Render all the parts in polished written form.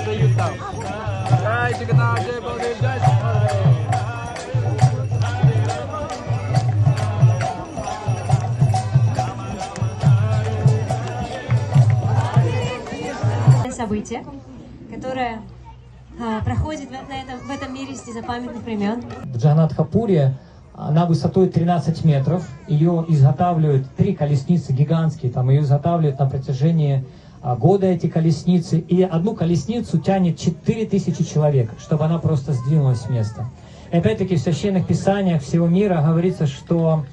Jai Jagannath, Jai Baladev, Jai Subhadra. Событие, которое проходит в этом мире с незапамятных времен. В Джаганнатхапуре на высотой 13 метров. Ее изготавливают 3 колесницы гигантские. Там ее изготавливают на протяжении года эти колесницы. И одну колесницу тянет 4000 человек, чтобы она просто сдвинулась с места. И опять-таки в священных писаниях всего мира говорится, что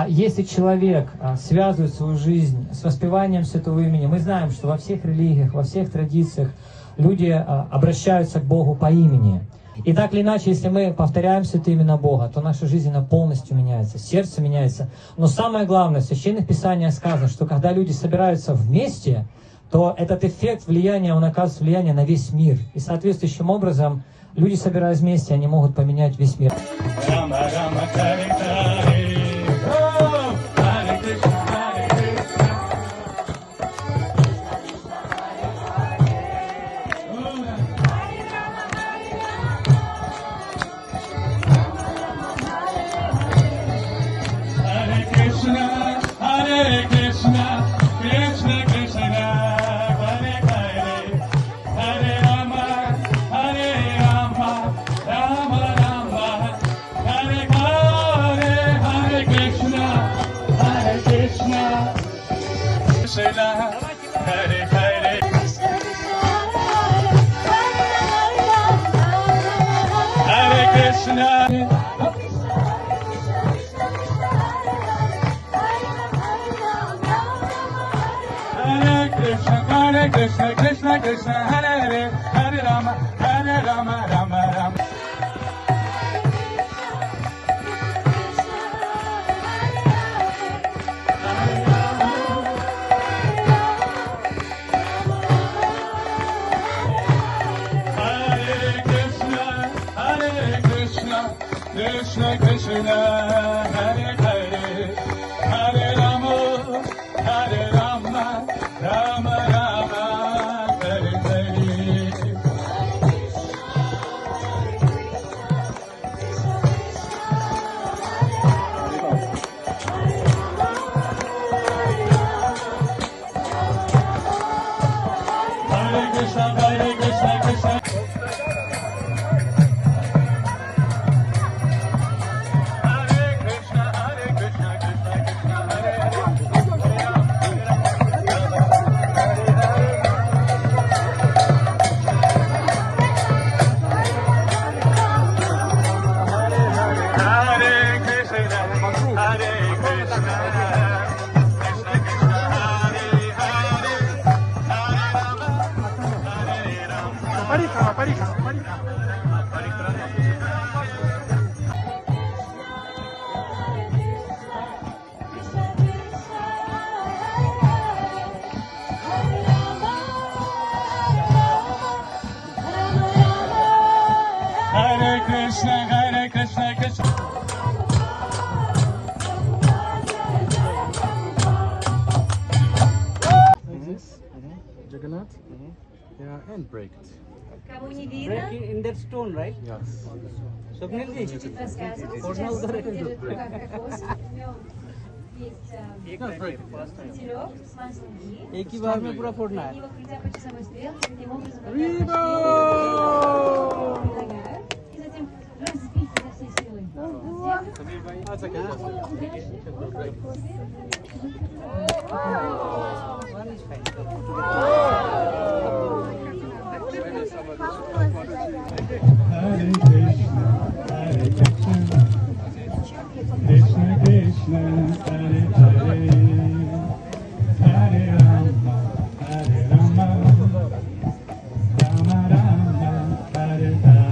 если человек связывает свою жизнь с воспеванием Святого Имени, мы знаем, что во всех религиях, во всех традициях люди обращаются к Богу по имени. И так или иначе, если мы повторяем Святое имя Бога, то наша жизнь она полностью меняется, сердце меняется. Но самое главное, в священных писаниях сказано, что когда люди собираются вместе, то этот эффект влияния, он оказывает влияние на весь мир. И соответствующим образом, люди, собираясь вместе, они могут поменять весь мир. Krishna, Krishna, Krishna, Hare Hare, Hare Rama, Rama Rama. Hare Krishna, Hare Krishna, Krishna Krishna, Hare Hare, Hare Rama, Hare Rama, Rama Rama, Hare Hare. Hare Krishna, Hare Krishna, Krishna. Hare Krishna, Hare Krishna, Krishna. Jagannath? Yeah, and break it. Кому не видно, In that stone, right? Yes. Swapnil ji, чуть-чуть рассказывать. Можно Сейчас ударить? делают как кокос. В нем есть стилек с маслом घी. एक ही बार में पूरा फोड़ना है. И его крутя по часовой стрелке, таким образом Viva! предлагают. И затем разбить изо всей силы. One is fine. Hare Krishna, Hare Krishna, Krishna Krishna, Hare Hare, Hare Rama, Hare Rama, Rama Rama, Hare Hare.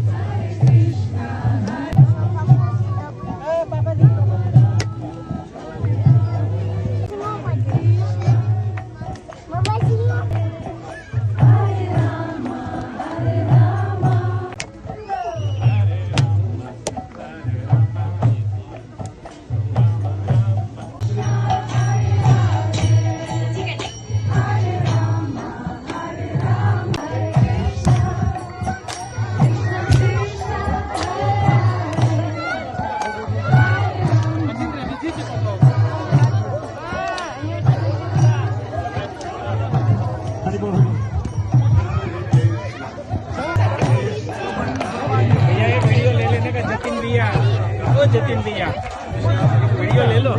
Hare Krishna, Hare video ले लो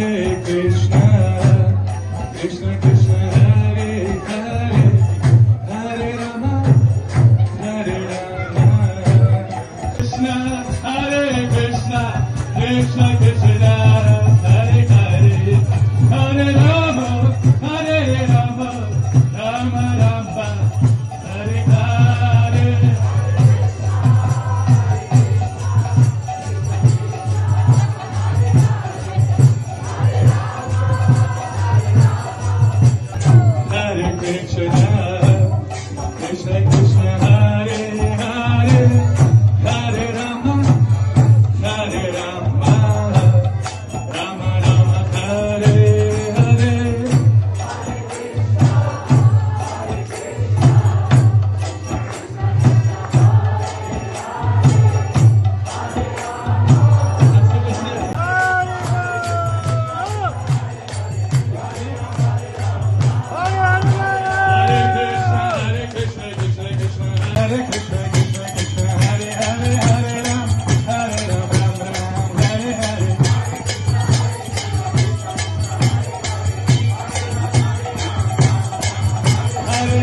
Hare Krishna, Krishna Krishna, Hare Hare, Hare Rama, Hare Rama.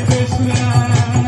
Krishna